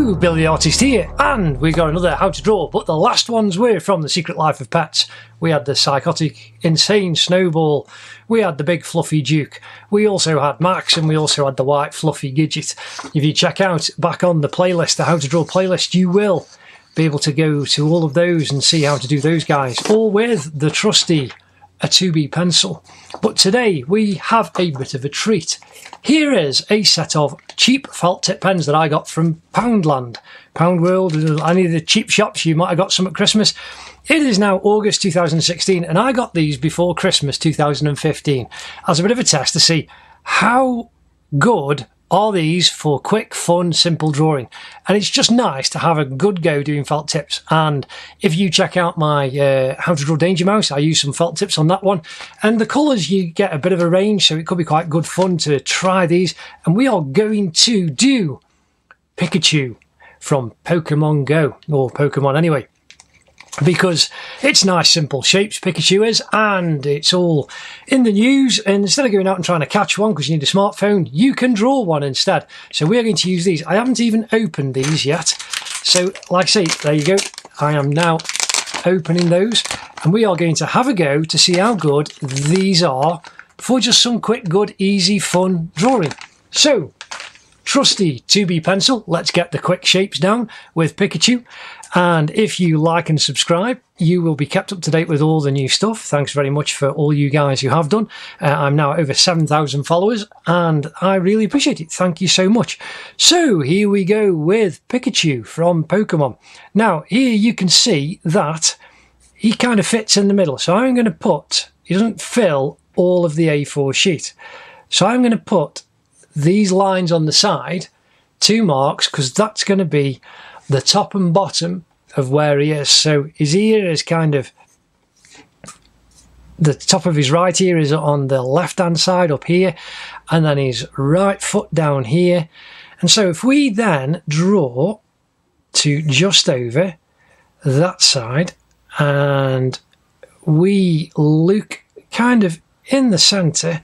Hello, Billy the Artist here, and we got another How to Draw, but the last ones were from The Secret Life of Pets. We had the psychotic, insane Snowball, we had the big fluffy Duke, we also had Max, and we also had the white fluffy Gidget. If you check out back on the playlist, the How to Draw playlist, you will be able to go to all of those and see how to do those guys, all with the trusty a 2B pencil. But today we have a bit of a treat. Here is a set of cheap felt tip pens that I got from Poundland, Pound World, any of the cheap shops. You might have got some at Christmas. It is now August 2016 and I got these before Christmas 2015 as a bit of a test to see how good are these for quick, fun, simple drawing. And it's just nice to have a good go doing felt tips. And if you check out my How to Draw Danger Mouse, I use some felt tips on that one. And the colours, you get a bit of a range, so it could be quite good fun to try these. And we are going to do Pikachu from Pokemon Go, or Pokemon anyway, because it's nice simple shapes, Pikachu is, and it's all in the news. And instead of going out and trying to catch one because you need a smartphone, you can draw one instead. So we're going to use these. I haven't even opened these yet, so like I say, there you go, I am now opening those, and we are going to have a go to see how good these are for just some quick, good, easy, fun drawing. So trusty 2B pencil, let's get the quick shapes down with Pikachu. And if you like and subscribe, you will be kept up to date with all the new stuff. Thanks very much for all you guys who have done. I'm now over 7,000 followers and I really appreciate it. Thank you so much. So here we go with Pikachu from Pokemon. Now here you can see that he kind of fits in the middle. So I'm going to put, he doesn't fill all of the A4 sheet. So I'm going to put these lines on the side, 2 marks, because that's going to be the top and bottom of where he is. So his ear is kind of, the top of his right ear is on the left hand side up here, and then his right foot down here. And so if we then draw to just over that side and we look kind of in the center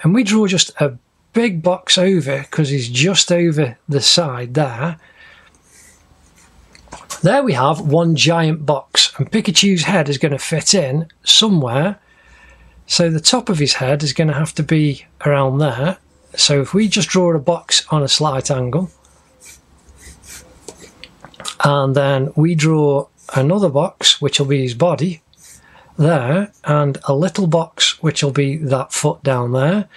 and we draw just a big box over because he's just over the side there. There we have one giant box, and Pikachu's head is going to fit in somewhere. So the top of his head is going to have to be around there. So if we just draw a box on a slight angle, and then we draw another box, which will be his body there, and a little box, which will be that foot down there,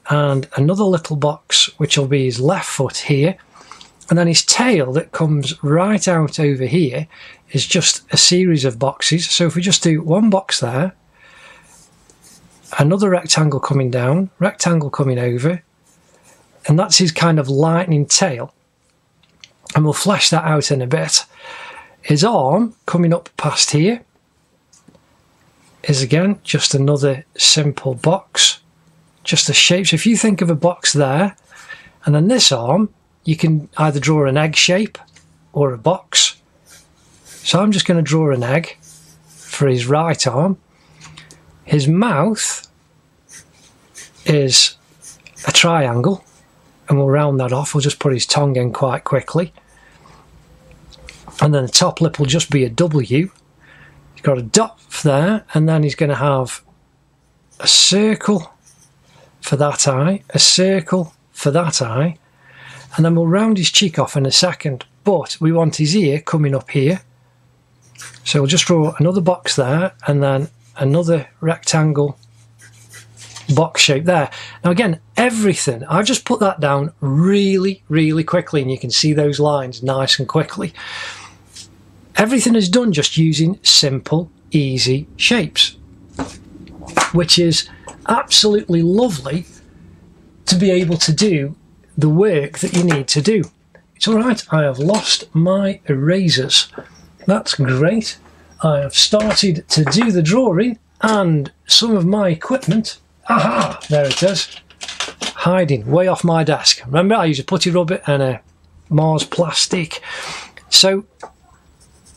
and another little box, which will be his left foot here. And then his tail that comes right out over here is just a series of boxes. So if we just do one box there, another rectangle coming down, rectangle coming over, and that's his kind of lightning tail. And we'll flesh that out in a bit. His arm coming up past here is again just another simple box, just a shape. So if you think of a box there, and then this arm, you can either draw an egg shape or a box. So I'm just going to draw an egg for his right arm. His mouth is a triangle, and we'll round that off. We'll just put his tongue in quite quickly. And then the top lip will just be a W. He's got a dot there, and then he's going to have a circle for that eye, a circle for that eye, and then we'll round his cheek off in a second, but we want his ear coming up here. So we'll just draw another box there, and then another rectangle box shape there. Now again, everything, I've just put that down really, really quickly, and you can see those lines nice and quickly. Everything is done just using simple, easy shapes, which is absolutely lovely to be able to do the work that you need to do. It's alright, I have lost my erasers. That's great. I have started to do the drawing and some of my equipment, aha, there it is, hiding way off my desk. Remember, I use a putty rubber and a Mars plastic. So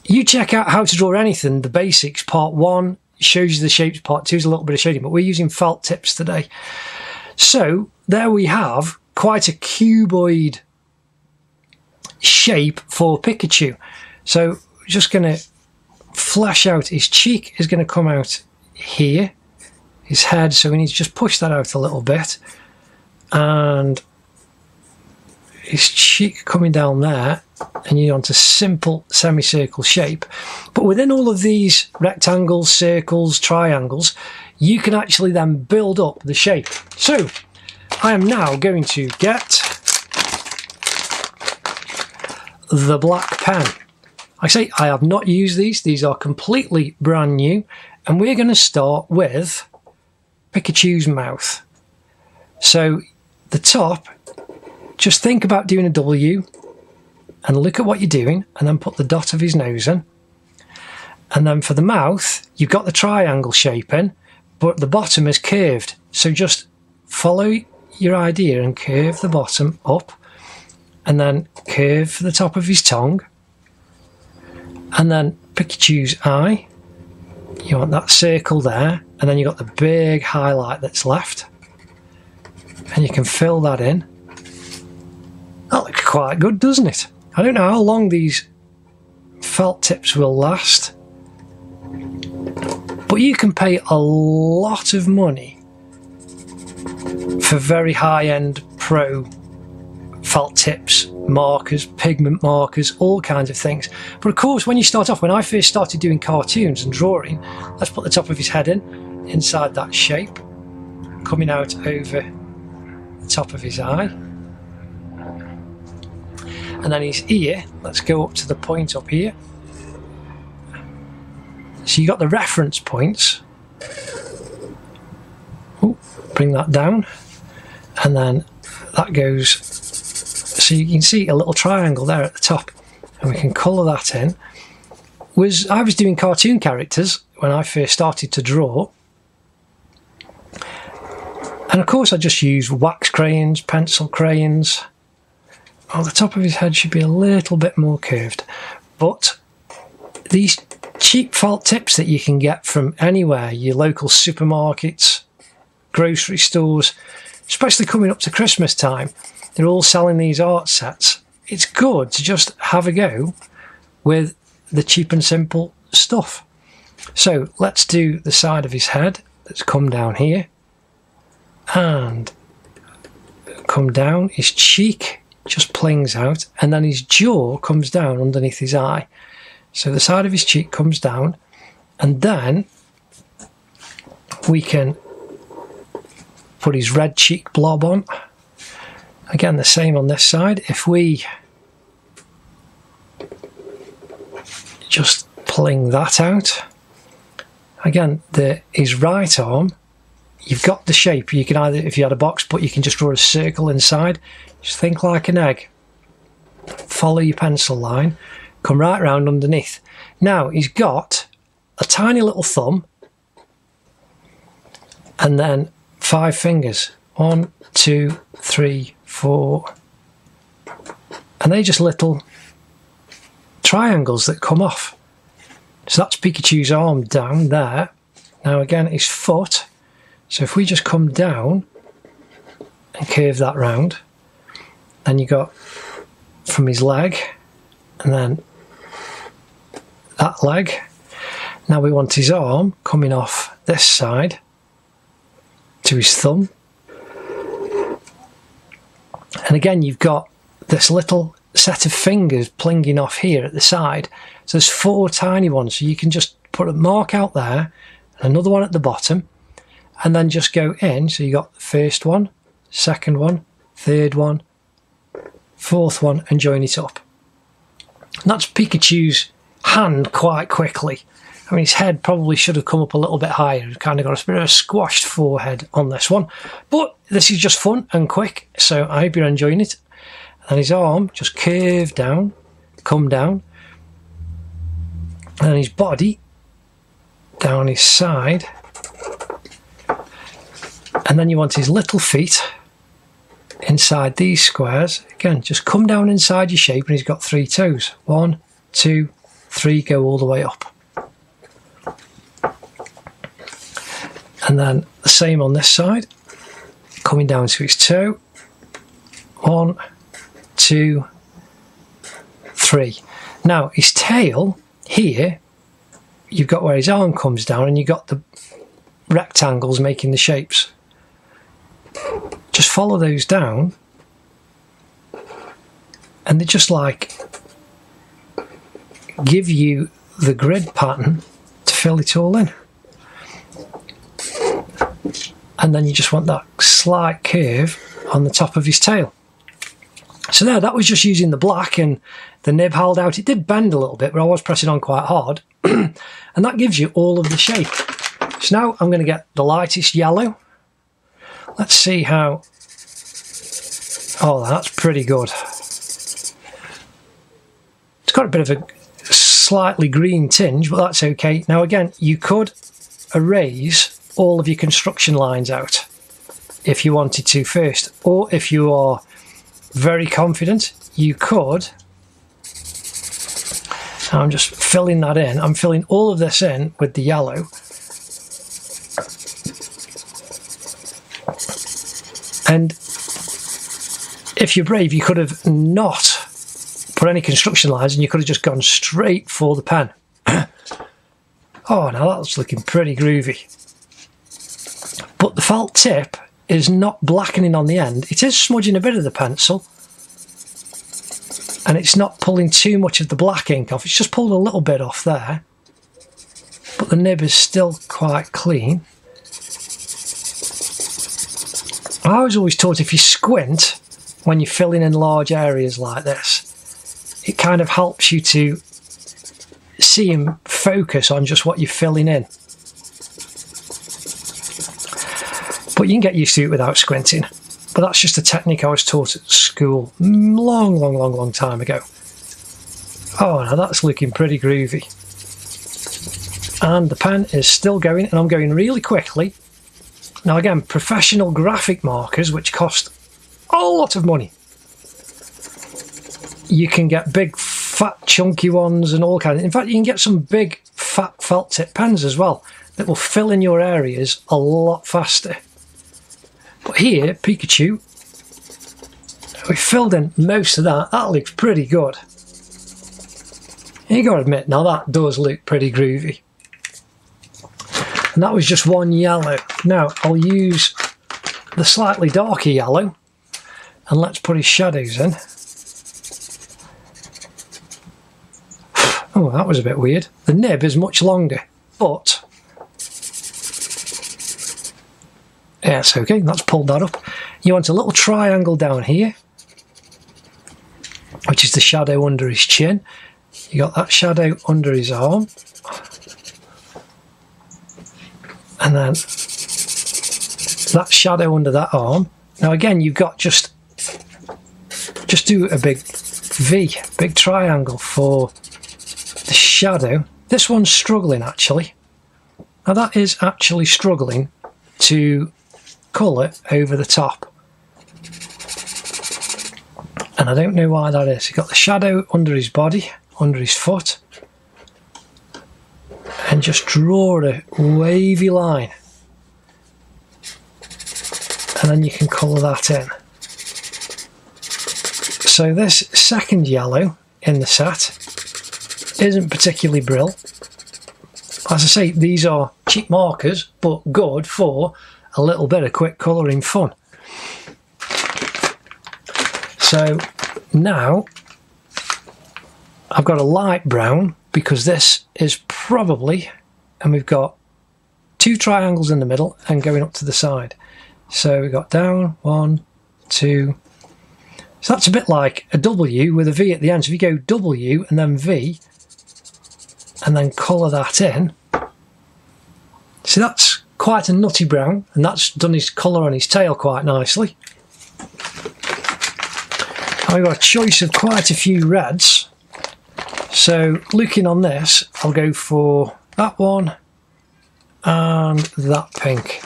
you check out How to Draw Anything, the basics, part 1 shows you the shapes, part 2 is a little bit of shading, but we're using felt tips today. So there we have quite a cuboid shape for Pikachu. So just going to flash out his cheek is going to come out here, his head, so we need to just push that out a little bit, and his cheek coming down there, and you want a simple semicircle shape. But within all of these rectangles, circles, triangles, you can actually then build up the shape. So I am now going to get the black pen. I say I have not used these are completely brand new, and we're going to start with Pikachu's mouth. So the top, just think about doing a W and look at what you're doing, and then put the dot of his nose in. And then for the mouth, you've got the triangle shape in, but the bottom is curved. So just follow your idea and curve the bottom up, and then curve the top of his tongue. And then Pikachu's eye, you want that circle there, and then you've got the big highlight that's left, and you can fill that in. That looks quite good, doesn't it? I don't know how long these felt tips will last, but you can pay a lot of money for very high-end pro felt tips, markers, pigment markers, all kinds of things. But of course, when you start off, when I first started doing cartoons and drawing, let's put the top of his head inside that shape, coming out over the top of his eye. And then his ear, let's go up to the point up here. So you got the reference points. Ooh, bring that down. And then that goes, so you can see a little triangle there at the top. And we can colour that in. I was doing cartoon characters when I first started to draw. And of course I just used wax crayons, pencil crayons. Oh, the top of his head should be a little bit more curved. But these cheap felt tips that you can get from anywhere, your local supermarkets, grocery stores, especially coming up to Christmas time, they're all selling these art sets. It's good to just have a go with the cheap and simple stuff. So let's do the side of his head that's come down here, and come down his cheek, just plings out, and then his jaw comes down underneath his eye. So the side of his cheek comes down, and then we can put his red cheek blob on. Again, the same on this side. If we just pling that out, again, his right arm, you've got the shape. You can either, if you had a box, but you can just draw a circle inside. Just think like an egg. Follow your pencil line. Come right round underneath. Now he's got a tiny little thumb, and then 5 fingers. 1, 2, 3, 4. And they're just little triangles that come off. So that's Pikachu's arm down there. Now again, his foot. So if we just come down and curve that round, then you got from his leg, and then that leg. Now we want his arm coming off this side to his thumb. And again, you've got this little set of fingers plinging off here at the side. So there's 4 tiny ones. So you can just put a mark out there, and another one at the bottom, and then just go in. So you got the first one, second one, third one, fourth one, and join it up. And that's Pikachu's hand quite quickly. I mean, his head probably should have come up a little bit higher. He's kind of got a bit of a squashed forehead on this one. But this is just fun and quick, so I hope you're enjoying it. And his arm just curve down, come down. And his body down his side. And then you want his little feet inside these squares. Again, just come down inside your shape, and he's got 3 toes. 1, 2, 3, go all the way up. And then the same on this side, coming down to his toe. 1, 2, 3. Now his tail here, you've got where his arm comes down and you've got the rectangles making the shapes. Just follow those down and they just like give you the grid pattern to fill it all in. And then you just want that slight curve on the top of his tail. So there, that was just using the black, and the nib held out. It did bend a little bit, but I was pressing on quite hard. And that gives you all of the shape. So now I'm going to get the lightest yellow. Let's see how... Oh, that's pretty good. It's got a bit of a slightly green tinge, but that's okay. Now again, you could erase all of your construction lines out if you wanted to first, or if you are very confident, you could. I'm just filling that in. I'm filling all of this in with the yellow. And if you're brave, you could have not put any construction lines and you could have just gone straight for the pen. Oh, now that's looking pretty groovy. But the felt tip is not blackening on the end. It is smudging a bit of the pencil. And it's not pulling too much of the black ink off. It's just pulled a little bit off there. But the nib is still quite clean. I was always taught if you squint when you're filling in large areas like this, it kind of helps you to see and focus on just what you're filling in. But you can get used to it without squinting. But that's just a technique I was taught at school long time ago. Oh, now that's looking pretty groovy. And the pen is still going, and I'm going really quickly. Now again, professional graphic markers, which cost a lot of money. You can get big, fat, chunky ones and all kinds. In fact, you can get some big, fat felt tip pens as well that will fill in your areas a lot faster. But here, Pikachu, we filled in most of that. That looks pretty good. You got to admit, now that does look pretty groovy. And that was just one yellow. Now I'll use the slightly darker yellow and let's put his shadows in. Oh, that was a bit weird. The nib is much longer, but yeah, it's okay. Let's pull that up. You want a little triangle down here, which is the shadow under his chin. You got that shadow under his arm. And then that shadow under that arm. Now again, you've got just do a big V, big triangle for the shadow. This one's struggling actually. Now that is actually struggling to colour over the top. And I don't know why that is. You've got the shadow under his body, under his foot. And just draw a wavy line. And then you can colour that in. So this second yellow in the set isn't particularly brilliant. As I say, these are cheap markers, but good for a little bit of quick colouring fun. So now I've got a light brown because this is probably, and we've got two triangles in the middle and going up to the side. So we've got down, 1, 2. So that's a bit like a W with a V at the end. So if you go W and then V and then colour that in. See, that's quite a nutty brown, and that's done his colour on his tail quite nicely. I've got a choice of quite a few reds. So looking on this, I'll go for that one and that pink.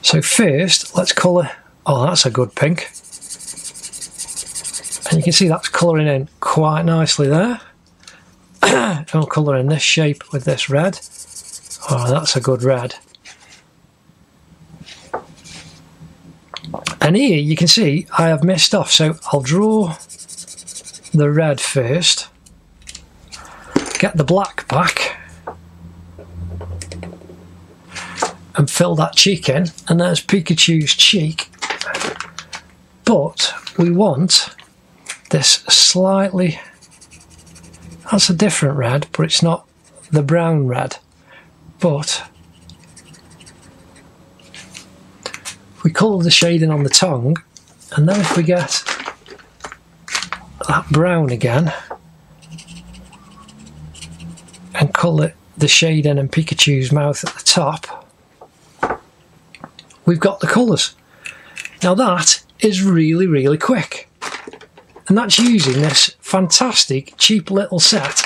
So first, let's colour, oh that's a good pink. And you can see that's colouring in quite nicely there. And we'll colour in this shape with this red. Oh, that's a good red. And here you can see I have missed off, so I'll draw the red first, get the black back, and fill that cheek in, and there's Pikachu's cheek. But we want this slightly, that's a different red, but it's not the brown red. But if we colour the shading on the tongue, and then if we get that brown again and colour the shading and Pikachu's mouth at the top, we've got the colours. Now that is really, really quick, and that's using this fantastic cheap little set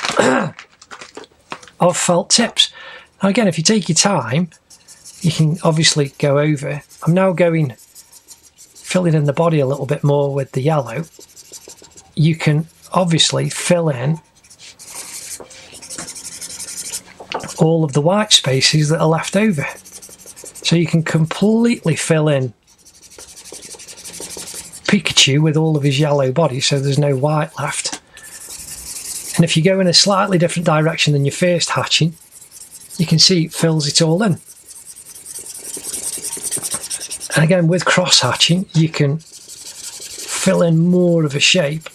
of felt tips. Now again, if you take your time, you can obviously go over. I'm now filling in the body a little bit more with the yellow. You can obviously fill in all of the white spaces that are left over. So you can completely fill in Pikachu with all of his yellow body, so there's no white left. And if you go in a slightly different direction than your first hatching, you can see it fills it all in. And again, with cross hatching, you can fill in more of a shape,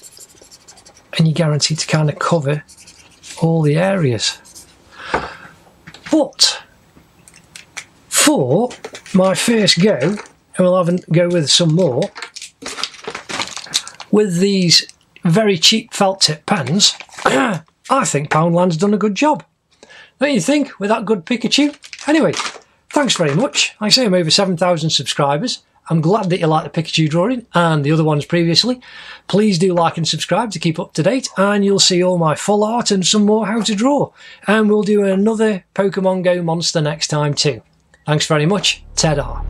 and you're guaranteed to kind of cover all the areas. But for my first go, and we'll have a go with some more, with these very cheap felt tip pens, I think Poundland's done a good job. Don't you think, with that good Pikachu? Anyway, thanks very much. Like I say, I'm over 7,000 subscribers. I'm glad that you like the Pikachu drawing and the other ones previously. Please do like and subscribe to keep up to date, and you'll see all my full art and some more how to draw. And we'll do another Pokemon Go monster next time too. Thanks very much. Ta-da.